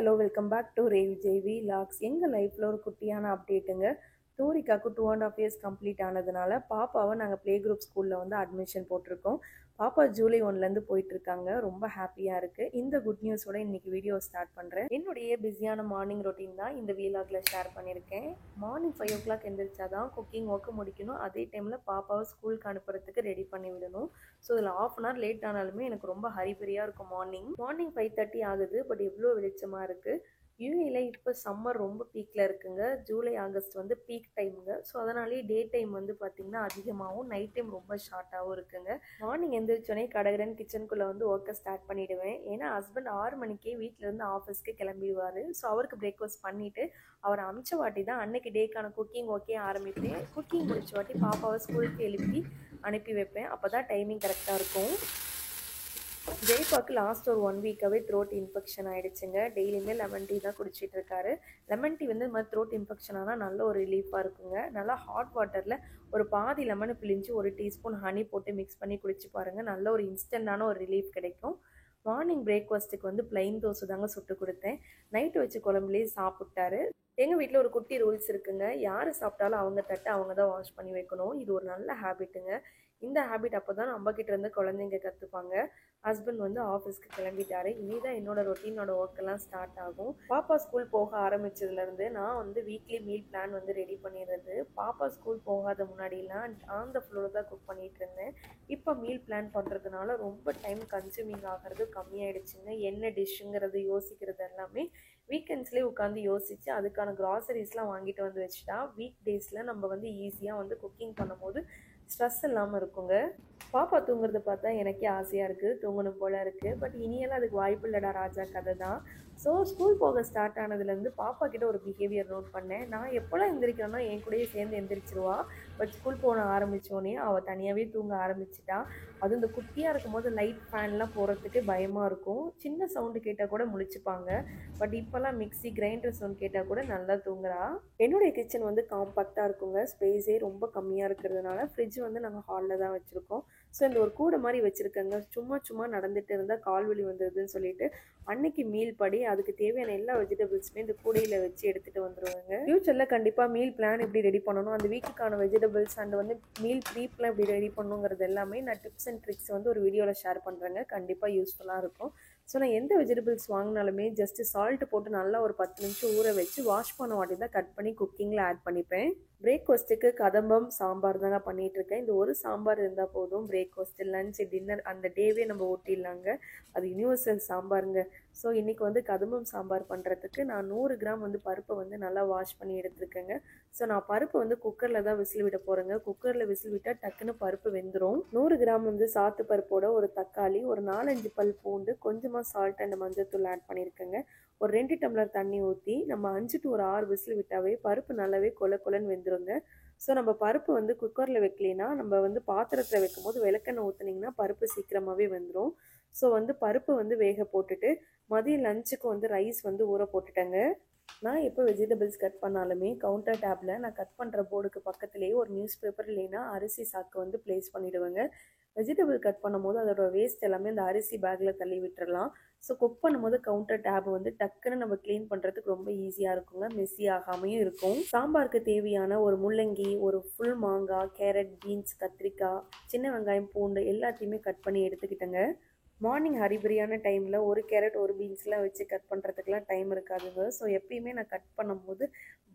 Hello welcome back to Ravi Jeevi vlogs. எங்கள் லைஃப்பில் ஒரு குட்டியான அப்டேட்டுங்க. டூரிக்காக்கு 2.5 இயர்ஸ் கம்ப்ளீட் ஆனதுனால பாப்பாவை நாங்கள் ப்ளே குரூப் ஸ்கூலில் வந்து அட்மிஷன் போட்டிருக்கோம். பாப்பா ஜூலை 1லேருந்து போயிட்டுருக்காங்க. ரொம்ப ஹாப்பியாக இருக்குது. இந்த குட் நியூஸோட இன்றைக்கி வீடியோ ஸ்டார்ட் பண்ணுறேன். என்னுடைய பிஸியான மார்னிங் ரொட்டீன் தான் இந்த வீலாகில் ஷேர் பண்ணியிருக்கேன். மார்னிங் 5 o'clock எந்திரிச்சா தான் குக்கிங் ஒர்க்கு முடிக்கணும். அதே டைமில் பாப்பாவை ஸ்கூலுக்கு அனுப்புறதுக்கு ரெடி பண்ணி விடணும். ஸோ இதில் ½ hour லேட் ஆனாலுமே எனக்கு ரொம்ப ஹரிபரியாக இருக்கும். மார்னிங் 5:30 ஆகுது. பட் எவ்வளோ வெளிச்சமாக இருக்குது. யூஏல இப்போ சம்மர் ரொம்ப பீக்கில் இருக்குங்க. ஜூலை ஆகஸ்ட் வந்து பீக் டைமுங்க. ஸோ அதனாலேயே டே டைம் வந்து பார்த்திங்கன்னா அதிகமாகவும் நைட் டைம் ரொம்ப ஷார்ட்டாகவும் இருக்குங்க. மார்னிங் எந்திரிச்சோடனே கடகடன் கிச்சனுக்குள்ளே வந்து ஒர்க்கை ஸ்டார்ட் பண்ணிவிடுவேன். ஏன்னா ஹஸ்பண்ட் 6 மணிக்கே வீட்டிலேருந்து ஆஃபீஸ்க்கு கிளம்பிடுவார். ஸோ அவருக்கு பிரேக்ஃபாஸ்ட் பண்ணிவிட்டு அவரை அமிச்ச வாட்டி தான் அன்னைக்கு டேக்கான குக்கிங் ஓகே ஆரம்பிப்பேன். குக்கிங் முடிச்ச வாட்டி பாப்பாவை ஸ்கூலுக்கு எழுப்பி அனுப்பி வைப்பேன். அப்போ தான் டைமிங் கரெக்டாக இருக்கும். ஜெய்பாக்கு லாஸ்ட் ஒரு 1 வீக்காகவே த்ரோட் இன்ஃபெக்ஷன் ஆகிடுச்சுங்க. டெய்லியுமே லெமன் டீ தான் குடிச்சிட்டு இருக்காரு. லெமன் டீ வந்து இந்த மாதிரி த்ரோட் இன்ஃபெக்ஷன் ஆனால் நல்ல ஒரு ரிலீஃபாக இருக்குங்க. நல்லா ஹாட் வாட்டரில் ஒரு பாதி லெமனை பிழிஞ்சு 1 டீஸ்பூன் ஹனி போட்டு மிக்ஸ் பண்ணி குடிச்சு பாருங்கள். நல்ல ஒரு இன்ஸ்டன்டான ஒரு ரிலீஃப் கிடைக்கும். மார்னிங் பிரேக்ஃபாஸ்ட்டுக்கு வந்து பிளைன் தோசை தாங்க சுட்டு கொடுத்தேன். நைட்டு வச்சு குழம்புலேயே சாப்பிட்டாரு. எங்கள் வீட்டில் ஒரு குட்டி ரூல்ஸ் இருக்குங்க. யார் சாப்பிட்டாலும் அவங்க தட்டை அவங்க தான் வாஷ் பண்ணி வைக்கணும். இது ஒரு நல்ல ஹேபிட்டுங்க. இந்த ஹேபிட் அப்போ தான் நம்மக்கிட்ட இருந்து குழந்தைங்க கற்றுப்பாங்க. ஹஸ்பண்ட் வந்து ஆஃபீஸ்க்கு கிளம்பிட்டாரு. இனி தான் என்னோட ரொட்டீனோட ஒர்க்கெல்லாம் ஸ்டார்ட் ஆகும். பாப்பா ஸ்கூல் போக ஆரம்பிச்சதுலேருந்து நான் வந்து வீக்லி மீல் பிளான் வந்து ரெடி பண்ணிடுறது. பாப்பா ஸ்கூல் போகாத முன்னாடிலாம் ஆன் த ஃப்ளோர் தான் குக் பண்ணிகிட்டு இருந்தேன். இப்போ மீல் பிளான் பண்ணுறதுனால ரொம்ப டைம் கன்சியூமிங் ஆகிறது கம்மியாயிடுச்சுங்க. என்ன டிஷ்ஷுங்கிறது யோசிக்கிறது எல்லாமே வீக்கெண்ட்ஸ்லேயே உட்காந்து யோசித்து அதுக்கான க்ராசரிஸ்லாம் வாங்கிட்டு வந்து வச்சுட்டா வீக் டேஸில் நம்ம வந்து ஈஸியாக வந்து குக்கிங் பண்ணும்போது ஸ்ட்ரெஸ் இல்லாமல் இருக்குங்க. பாப்பா தூங்குறத பார்த்தா எனக்கே ஆசையாக இருக்குது, தூங்கணும் போல் இருக்குது. பட் இனியெல்லாம் அதுக்கு வாய்ப்பு இல்லைடா ராஜா கதை தான். ஸோ ஸ்கூல் போக ஸ்டார்ட் ஆனதுலேருந்து பாப்பா கிட்ட ஒரு பிஹேவியர் நோட் பண்ணேன். நான் எப்போல்லாம் எந்திரிக்கிறேன்னா என் கூடயே சேர்ந்து எந்திரிச்சிருவா. பட் ஸ்கூல் போன ஆரம்பித்தோடனே அவள் தனியாகவே தூங்க ஆரம்பிச்சிட்டா. அதுவும் இந்த குட்டியாக இருக்கும்போது லைட் ஃபேன்லாம் போகிறதுக்கு பயமாக இருக்கும். சின்ன சவுண்டு கேட்டால் கூட முழிச்சுப்பாங்க. பட் இப்போல்லாம் மிக்ஸி கிரைண்டர் சவுண்ட் கேட்டால் கூட நல்லா தூங்குறா. என்னுடைய கிச்சன் வந்து காம்பாக்டாக இருக்குங்க. ஸ்பேஸே ரொம்ப கம்மியாக இருக்கிறதுனால ஃப்ரிட்ஜ் வந்து நாங்கள் ஹாலில் தான் வச்சுருக்கோம். ஸோ இந்த ஒரு கூடை மாதிரி வச்சுருக்கேங்க. சும்மா நடந்துட்டு இருந்தால் கால்வலி வந்துடுதுன்னு சொல்லிட்டு அன்னைக்கு மீல் படி அதுக்கு தேவையான எல்லா வெஜிடபிள்ஸுமே இந்த கூடையில் வச்சு எடுத்துகிட்டு வந்துடுவாங்க. ஃப்யூச்சரில் கண்டிப்பாக மீல் பிளான் எப்படி ரெடி பண்ணணும், அந்த வீக்குக்கான வெஜிடபிள்ஸ் அண்ட் வந்து மீல் ப்ரீப்லாம் எப்படி ரெடி பண்ணணுங்கிறது எல்லாமே நான் டிப்ஸ் அண்ட் ட்ரிக்ஸ் வந்து ஒரு வீடியோவில் ஷேர் பண்ணுறேங்க. கண்டிப்பாக யூஸ்ஃபுல்லாக இருக்கும். ஸோ நான் எந்த வெஜிடபிள்ஸ் வாங்கினாலுமே ஜஸ்ட்டு சால்ட்டு போட்டு நல்லா ஒரு 10 நிமிஷம் ஊற வச்சு வாஷ் பண்ண வாட்டி தான் கட் பண்ணி குக்கிங்கில் ஆட் பண்ணிப்பேன். பிரேக்ஃபாஸ்ட்டுக்கு கதம்பம் சாம்பார் தாங்க பண்ணிகிட்ருக்கேன். இந்த ஒரு சாம்பார் இருந்தால் போதும். பிரேக்ஃபாஸ்ட்டு, லஞ்ச், டின்னர் அந்த டேவே நம்ம ஓட்டிடலாங்க. அது யூனிவர்சல் சாம்பாருங்க. ஸோ இன்றைக்கி வந்து கதம்பம் சாம்பார் பண்ணுறதுக்கு நான் 100 கிராம் வந்து பருப்பை வந்து நல்லா வாஷ் பண்ணி எடுத்துருக்கேங்க. ஸோ நான் பருப்பு வந்து குக்கரில் தான் விசில் விட போகிறேங்க. குக்கரில் விசில் விட்டால் டக்குன்னு பருப்பு வெந்துடும். 100 கிராம் வந்து சாத்து பருப்போட ஒரு தக்காளி, ஒரு 4-5 பல் பூண்டு, கொஞ்சமாக சால்ட் அண்ட் மஞ்சத்தூள் ஆட் பண்ணியிருக்கேங்க. ஒரு 2 டம்ளர் தண்ணி ஊற்றி நம்ம 5 to 6 விசில் விட்டாவே பருப்பு நல்லாவே கொலன்னு வெந்துருங்க. ஸோ நம்ம பருப்பு வந்து குக்கரில் வைக்கலைன்னா நம்ம வந்து பாத்திரத்தில் வைக்கும் போது விளக்கெண்ணெய் ஊற்றுனீங்கன்னா பருப்பு சீக்கிரமாகவே வெந்துடும். ஸோ வந்து பருப்பு வந்து வேக போட்டுட்டு மதியம் லஞ்சுக்கு வந்து ரைஸ் வந்து ஊற போட்டுட்டேங்க. நான் எப்போ வெஜிடபிள்ஸ் கட் பண்ணாலுமே கவுண்டர் டேப்பில் நான் கட் பண்ணுற போர்டுக்கு பக்கத்துலேயே ஒரு நியூஸ் பேப்பர் இல்லைன்னா அரிசி சாக்கு வந்து ப்ளேஸ் பண்ணிவிடுவேங்க. வெஜிடபிள் கட் பண்ணும்போது அதோட வேஸ்ட் எல்லாமே இந்த அரிசி பேக்கில் தள்ளி விட்டுறலாம். ஸோ குக் பண்ணும்போது கவுண்டர் டேப் வந்து டக்குன்னு நம்ம க்ளீன் பண்ணுறதுக்கு ரொம்ப ஈஸியாக இருக்குங்க. மெஸ்ஸி ஆகாமையும் இருக்கும். சாம்பாருக்கு தேவையான ஒரு முள்ளங்கி, ஒரு ஃபுல் மாங்காய், கேரட், பீன்ஸ், கத்திரிக்காய், சின்ன வெங்காயம், பூண்டு எல்லாத்தையுமே கட் பண்ணி எடுத்துக்கிட்டேங்க. மார்னிங் ஹரிபரியான டைமில் ஒரு கேரட் ஒரு பீன்ஸ்லாம் வச்சு கட் பண்ணுறதுக்குலாம் டைம் இருக்காதுங்க. ஸோ எப்பயுமே நான் கட் பண்ணும்போது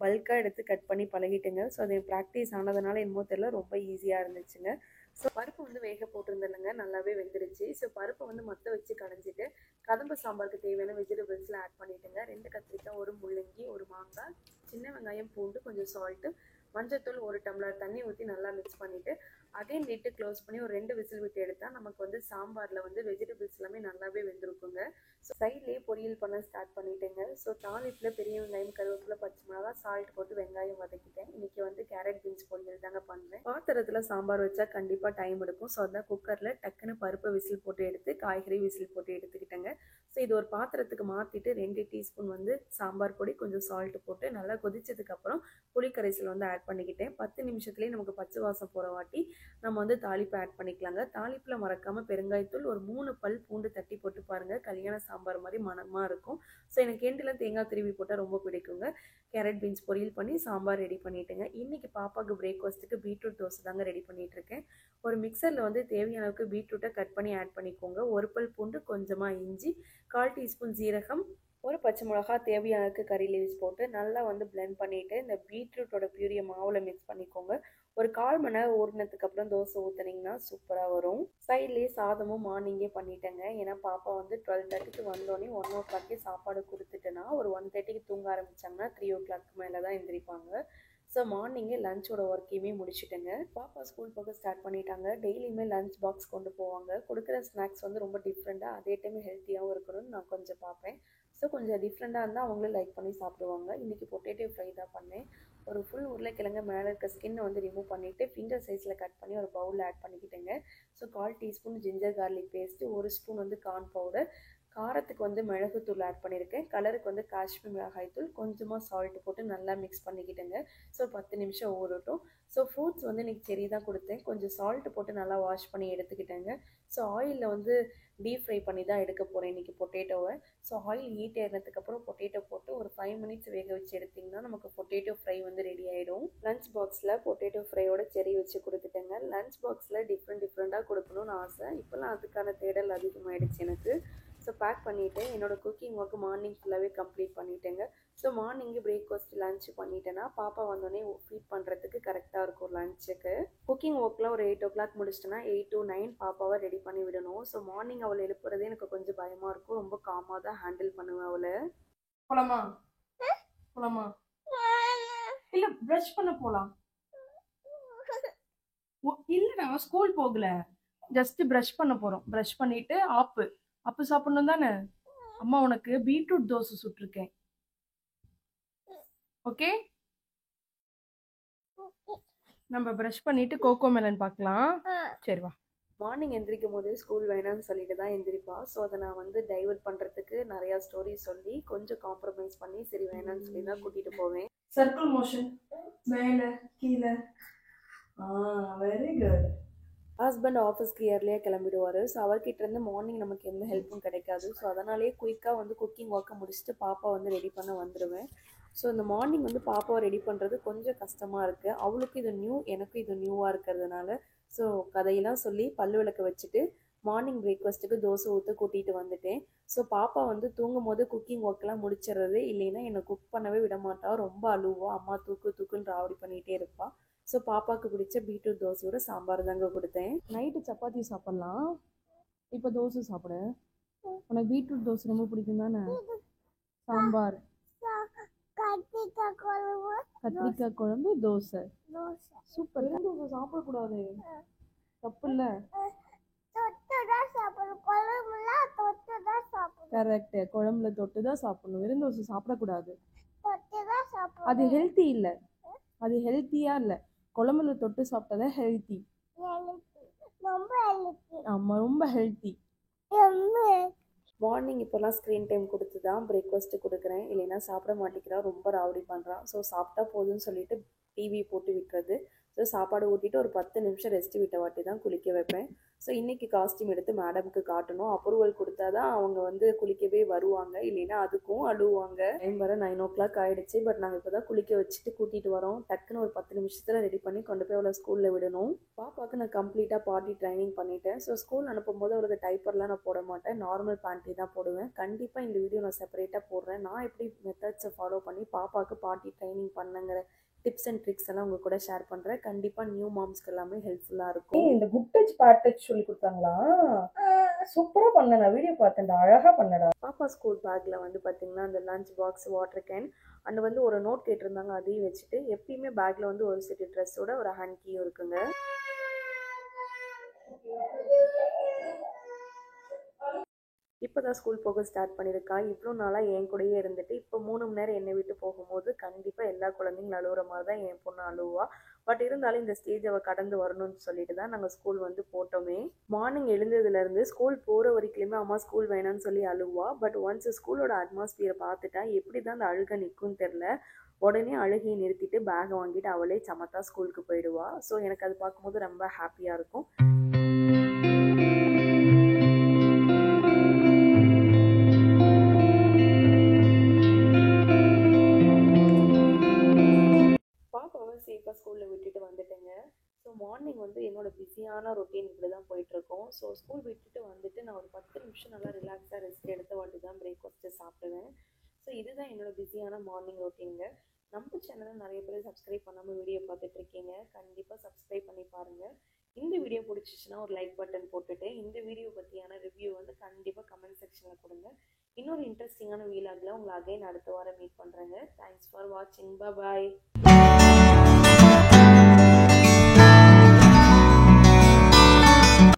பல்காக எடுத்து கட் பண்ணி பழகிட்டேங்க. ஸோ அது ப்ராக்டிஸ் ஆனதுனால என்னமோ தெரியல ரொம்ப ஈஸியாக இருந்துச்சுங்க. ஸோ பருப்பு வந்து வேக போட்டிருந்தேனுங்க, நல்லாவே வெந்துருச்சு. ஸோ பருப்பை வந்து மற்ற வச்சு கடைஞ்சிட்டு கதம்ப சாம்பாருக்கு தேவையான வெஜிடபிள்ஸ்லாம் ஆட் பண்ணிவிட்டுங்க. 2 கத்திரிக்காய், ஒரு முள்ளங்கி, ஒரு மாங்காய், சின்ன வெங்காயம், பூண்டு, கொஞ்சம் சால்ட்டு, மஞ்சத்தூள், 1 டம்ளர் தண்ணி ஊற்றி நல்லா மிக்ஸ் பண்ணிவிட்டு அகைன் லிட்டு க்ளோஸ் பண்ணி ஒரு 2 விசில் விட்டு எடுத்தால் நமக்கு வந்து சாம்பாரில் வந்து வெஜிடபிள்ஸ் எல்லாமே நல்லாவே வெந்திருக்குங்க. ஸோ சைட்லேயே பொரியல் பண்ண ஸ்டார்ட் பண்ணிட்டேங்க. ஸோ தாளிப்பில் பெரிய வெங்காயம், கருவேப்பிலை, பச்சை மிளகா, சால்ட் போட்டு வெங்காயம் வதக்கிட்டேன். இன்றைக்கி வந்து கேரட் பீன்ஸ் பொரியல் தாங்க பண்ணுறேன். பாத்திரத்தில் சாம்பார் வச்சா கண்டிப்பாக டைம் எடுக்கும். ஸோ அதான் குக்கரில் டக்குன்னு பருப்பை விசில் போட்டு எடுத்து காய்கறி விசில் போட்டு எடுத்துக்கிட்டேங்க. ஸோ இது ஒரு பாத்திரத்துக்கு மாற்றிட்டு 2 டீஸ்பூன் வந்து சாம்பார் பொடி, கொஞ்சம் சால்ட்டு போட்டு நல்லா கொதிச்சதுக்கப்புறம் புளிக்கரைசல் வந்து ஆட் பண்ணிக்கிட்டேன். 10 நிமிஷத்துலேயே நமக்கு பச்சை வாசம் போகிற வாட்டி நம்ம வந்து தாளிப்பு ஆட் பண்ணிக்கலாங்க. தாளிப்பில் மறக்காமல் பெருங்காயத்தூள், ஒரு 3 பல் பூண்டு தட்டி போட்டு பாருங்கள். கல்யாண சாம்பார் மாதிரி மணமாக இருக்கும். ஸோ எனக்கு கேண்டில் தேங்காய் திருவி போட்டால் ரொம்ப பிடிக்குங்க. கேரட் பீன்ஸ் பொரியல் பண்ணி சாம்பார் ரெடி பண்ணிட்டேங்க. இன்றைக்கி பாப்பாவுக்கு பிரேக்ஃபாஸ்ட்டுக்கு பீட்ரூட் தோசை தாங்க ரெடி பண்ணிகிட்ருக்கேன். ஒரு மிக்சரில் வந்து தேவையான அளவுக்கு பீட்ரூட்டை கட் பண்ணி ஆட் பண்ணிக்கோங்க. ஒரு பல் பூண்டு, கொஞ்சமாக இஞ்சி, 1/4 டீஸ்பூன் ஜீரகம், ஒரு பச்சை மிளகா, தேவையான அளவுக்கு கறி லீவ்ஸ் போட்டு நல்லா வந்து பிளெண்ட் பண்ணிவிட்டு இந்த பீட்ரூட்டோட பியூரியை மாவில் மிக்ஸ் பண்ணிக்கோங்க. ஒரு 1/4 மணி நேரம் ஊறினதுக்கு அப்புறம் தோசை ஊற்றுனீங்கன்னா சூப்பராக வரும். சைட்லேயே சாதமும் மார்னிங்கே பண்ணிட்டேங்க. ஏன்னா பாப்பா வந்து 12:30க்கு வந்தோடனே 1 o'clock சாப்பாடு கொடுத்துட்டேன்னா ஒரு 1:30க்கு தூங்க ஆரம்பித்தாங்கன்னா 3 o'clock மேலே தான் எந்திரிப்பாங்க. ஸோ மார்னிங்கே லஞ்சோட ஒர்க்கையுமே முடிச்சுட்டேங்க. பாப்பா ஸ்கூல் போக ஸ்டார்ட் பண்ணிட்டாங்க. டெய்லியுமே லஞ்ச் பாக்ஸ் கொண்டு போவாங்க. கொடுக்குற ஸ்நாக்ஸ் வந்து ரொம்ப டிஃப்ரெண்ட்டாக அதே டைம் ஹெல்த்தியாகவும் இருக்கணும்னு நான் கொஞ்சம் பார்ப்பேன். ஸோ கொஞ்சம் டிஃப்ரெண்ட்டாக இருந்தால் அவங்களும் லைக் பண்ணி சாப்பிடுவாங்க. இன்றைக்கி பொட்டேட்டோ ஃப்ரை தான் பண்ணேன். ஒரு ஃபுல் உருளைக்கிழங்கு மேலே இருக்க ஸ்கின்னை வந்து ரிமூவ் பண்ணிவிட்டு ஃபிங்கர் சைஸில் கட் பண்ணி ஒரு பவுலில் ஆட் பண்ணிக்கிட்டேங்க. So 1/4 teaspoon ginger garlic paste, 1 spoon வந்து கார்ன் பவுடர், காரத்துக்கு வந்து மிளகுத்தூள் ஆட் பண்ணியிருக்கேன். கலருக்கு வந்து காஷ்மீர் மிளகாய் தூள், கொஞ்சமாக சால்ட் போட்டு நல்லா மிக்ஸ் பண்ணிக்கிட்டேங்க. ஸோ 10 நிமிஷம் ஊறட்டும். ஸோ ஃப்ரூட்ஸ் வந்து இன்றைக்கி செரி தான் கொடுத்தேன். கொஞ்சம் சால்ட்டு போட்டு நல்லா வாஷ் பண்ணி எடுத்துக்கிட்டேங்க. ஸோ ஆயிலில் வந்து டீப் ஃப்ரை பண்ணி தான் எடுக்க போகிறேன் இன்றைக்கி பொட்டேட்டோவை. ஸோ ஆயில் ஹீட் ஏறினதுக்கப்புறம் பொட்டேட்டோ போட்டு ஒரு 5 மினிட்ஸ் வேக வச்சு எடுத்திங்கன்னா நமக்கு பொட்டேட்டோ ஃப்ரை வந்து ரெடி ஆகிடும். லஞ்ச் பாக்ஸில் பொட்டேட்டோ ஃப்ரையோட செரி வச்சு கொடுத்துட்டேங்க. லஞ்ச் பாக்ஸில் டிஃப்ரெண்ட்டாக கொடுக்கணும்னு ஆசை. இப்போல்லாம் அதுக்கான தேடல் அதிகமாகிடுச்சு எனக்கு. ஸோ பேக் பண்ணிவிட்டு என்னோடய குக்கிங் ஒர்க்கு மார்னிங் ஃபுல்லாகவே கம்ப்ளீட் பண்ணிட்டேங்க. ஸோ மார்னிங்கு பிரேக்ஃபாஸ்ட் லஞ்ச் பண்ணிட்டேன்னா பாப்பா வந்தோடனே ஃபீட் பண்ணுறதுக்கு கரெக்டாக இருக்கும் லஞ்சுக்கு. குக்கிங் ஒர்க்கில் ஒரு 8 o'clock முடிச்சிட்டேன்னா 8 to 9 பாப்பாவை ரெடி பண்ணி விடணும். ஸோ மார்னிங் அவளை எழுப்புறதே எனக்கு கொஞ்சம் பயமாக இருக்கும். ரொம்ப காமாக தான் ஹேண்டில் பண்ணுவேன் அவளை. போலாமா போலாமா இல்லை ப்ரஷ் பண்ண போகலாம். இல்லைடா ஸ்கூல் போகல, ஜஸ்ட் ப்ரஷ் பண்ண போகிறோம். ப்ரஷ் பண்ணிவிட்டு அப்பு சாப்பிடணும் தானே. அம்மா உனக்கு பீட்ரூட் தோசை சுட்டிருக்கேன். ஓகே, நம்ம ப்ரஷ் பண்ணிட்டு கோகோ மெலன் பார்க்கலாம். சரி வா. மார்னிங் எந்திரிக்கும் போது ஸ்கூல் வேணாம்னு சொல்லிட்டு தான் எந்திரிப்பா. ஸோ அதை நான் வந்து டைவர்ட் பண்ணுறதுக்கு நிறையா ஸ்டோரி சொல்லி கொஞ்சம் காம்ப்ரமைஸ் பண்ணி சரி வேணாம்னு சொல்லி தான் கூட்டிகிட்டு போவேன். சர்க்கிள் மோஷன் மேலே கீழே. Very good. ஹஸ்பண்ட் ஆஃபீஸ்க்கு இயர்லியாக கிளம்பிடுவார். ஸோ அவர்கிட்ட இருந்து மார்னிங் நமக்கு எந்த ஹெல்ப்பும் கிடைக்காது. ஸோ அதனாலேயே குயிக்காக வந்து குக்கிங் ஒர்க்கை முடிச்சுட்டு பாப்பா வந்து ரெடி பண்ண வந்துடுவேன். ஸோ இந்த மார்னிங் வந்து பாப்பாவை ரெடி பண்ணுறது கொஞ்சம் கஷ்டமாக இருக்குது. அவளுக்கு இது நியூ, எனக்கும் இது நியூவாக இருக்கிறதுனால ஸோ கதையெல்லாம் சொல்லி பல்லு விளக்க வச்சுட்டு மார்னிங் பிரேக்ஃபாஸ்ட்டுக்கு தோசை ஊற்ற கூட்டிகிட்டு வந்துட்டேன். ஸோ பாப்பா வந்து தூங்கும் போது குக்கிங் ஒர்க்கெலாம் முடிச்சிடுறது, இல்லைன்னா என்னை குக் பண்ணவே விட மாட்டா. ரொம்ப அழுவா, அம்மா தூக்குன்னு ராவடி பண்ணிகிட்டே இருப்பாள். ஸோ பாப்பாவுக்கு பிடிச்ச பீட்ரூட் தோசையோட சாம்பார் தாங்க கொடுத்தேன். நைட்டு சப்பாத்தி சாப்பிட்லாம், இப்போ தோசை சாப்பிடு. உனக்கு பீட்ரூட் தோசை ரொம்ப பிடிக்கும் தானே. சாம்பார், கத்திரிக்காய் குழம்பு, தோசை. சூப்பர். தோசை சாப்பிடக்கூடாது, தப்பு இல்லை. கரெக்ட், குழம்புல தொட்டு தான் சாப்பிடணும். வெறும் தோசை சாப்பிடக்கூடாது, அது ஹெல்த்தி இல்லை. அது ஹெல்த்தியா இல்லை. குழம்புல தொட்டு சாப்பிட்டா ஹெல்த்தி. ஆமாம், ரொம்ப ஹெல்த்தி. மார்னிங் இப்போல்லாம் ஸ்க்ரீன் டைம் கொடுத்து தான் பிரேக்ஃபாஸ்ட்டு கொடுக்குறேன். இல்லைன்னா சாப்பிட மாட்டேங்கிறா, ரொம்ப ராவடி பண்ணுறான். ஸோ சாப்பிட்டா போதும்னு சொல்லிட்டு டிவி போட்டு விட்டுறது. ஸோ சாப்பாடு ஊட்டிட்டு ஒரு 10 நிமிஷம் ரெஸ்ட் விட்ட வாட்டி தான் குளிக்க வைப்பேன். ஸோ இன்றைக்கி காஸ்டியூம் எடுத்து மேடமுக்கு காட்டணும். அப்ரூவல் கொடுத்தா தான் அவங்க வந்து குளிக்கவே வருவாங்க, இல்லைன்னா அதுக்கும் அழுவாங்க. டைம் வர 9 o'clock ஆகிடுச்சு. பட் நாங்கள் இப்போ தான் குளிக்க வச்சுட்டு கூட்டிகிட்டு வரோம். டக்குன்னு ஒரு 10 நிமிஷத்தில் ரெடி பண்ணி கொண்டு போய் அவளை ஸ்கூலில் விடணும். பாப்பாவுக்கு நான் கம்ப்ளீட்டாக பாட்டி ட்ரைனிங் பண்ணிட்டேன். ஸோ ஸ்கூல் அனுப்பும்போது அவளுக்கு டைப்பர்லாம் நான் போட மாட்டேன், நார்மல் பேண்ட்டி தான் போடுவேன். கண்டிப்பாக இந்த வீடியோ நான் செப்பரேட்டாக போடுறேன். நான் எப்படி மெத்தட்ஸை ஃபாலோ பண்ணி பாப்பாவுக்கு பாட்டி ட்ரைனிங் பண்ணுங்கிற டிப்ஸ் அண்ட் ட்ரிக்ஸ் எல்லாம் உங்கள் கூட ஷேர் பண்ணுறேன். கண்டிப்பாக நியூ மாம்ஸ்க்கு எல்லாமே ஹெல்ப்ஃபுல்லாக இருக்கும். இந்த குட் டச் பேட் டச் சொல்லி கொடுத்தாங்களா? சூப்பராக பண்ண, நான் வீடியோ பார்த்தேன்டா, அழகாக பண்ணடா. பாப்பா ஸ்கூல் பேக்கில் வந்து பார்த்தீங்கன்னா அந்த lunch box, water can and வந்து ஒரு நோட் கேட்டிருந்தாங்க, அதையும் வச்சுட்டு எப்பயுமே பேக்கில் வந்து ஒரு செட்டு ட்ரெஸ்ஸோட ஒரு ஹேண்ட் கீயும் இருக்குங்க. இப்போ தான் ஸ்கூல் போக ஸ்டார்ட் பண்ணியிருக்கா. இவ்வளோ நாளாக என் கூடயே இருந்துட்டு இப்போ 3 மணி நேரம் என்னை விட்டு போகும்போது கண்டிப்பாக எல்லா குழந்தைங்களும் அழுகுற மாதிரி தான் என் பொண்ணு அழுவா. பட் இருந்தாலும் இந்த ஸ்டேஜ் அவள் கடந்து வரணும்னு சொல்லிட்டு தான் நாங்கள் ஸ்கூல் வந்து போட்டோமே. மார்னிங் எழுந்ததுலேருந்து ஸ்கூல் போகிற வரைக்குமே அம்மா ஸ்கூல் வேணான்னு சொல்லி அழுவா. பட் ஒன்ஸ் ஸ்கூலோட அட்மாஸ்பியரை பார்த்துட்டா எப்படி தான் அந்த அழுகை நிற்கும்னு தெரில. உடனே அழுகையை நிறுத்திட்டு பேக்கை வாங்கிட்டு அவளே சமத்தா ஸ்கூலுக்கு போயிடுவா. ஸோ எனக்கு அது பார்க்கும்போது ரொம்ப ஹாப்பியாக இருக்கும். பாப்பாவை சேஃபாக ஸ்கூலில் விட்டுட்டு வந்துட்டேங்க. ஸோ மார்னிங் வந்து என்னோடய பிஸியான ரொட்டீன் இப்படி தான் போயிட்டுருக்கோம். ஸோ ஸ்கூல் விட்டுட்டு வந்துட்டு நான் ஒரு 10 நிமிஷம் நல்லா ரிலாக்ஸாக ரெஸ்ட் எடுத்த வாட்டி தான் பிரேக்ஃபாஸ்ட்டு சாப்பிடுவேன். ஸோ இதுதான் என்னோடய பிஸியான மார்னிங் ரொட்டீனுங்க. நம்ம சேனலை நிறைய பேர் சப்ஸ்கிரைப் பண்ணாமல் வீடியோ பார்த்துட்ருக்கீங்க. கண்டிப்பாக சப்ஸ்கிரைப் பண்ணி பாருங்கள். இந்த வீடியோ பிடிச்சிச்சின்னா ஒரு லைக் பட்டன் போட்டுட்டு இந்த வீடியோ பற்றியான ரிவ்யூ வந்து கண்டிப்பாக கமெண்ட் செக்ஷனில் கொடுங்க. இன்னொரு இன்ட்ரெஸ்டிங்கான வீலாகில் உங்களை அகைன் அடுத்த வாரம் மீட் பண்ணுறேங்க. தேங்க்ஸ் ஃபார் வாட்சிங். பாய்.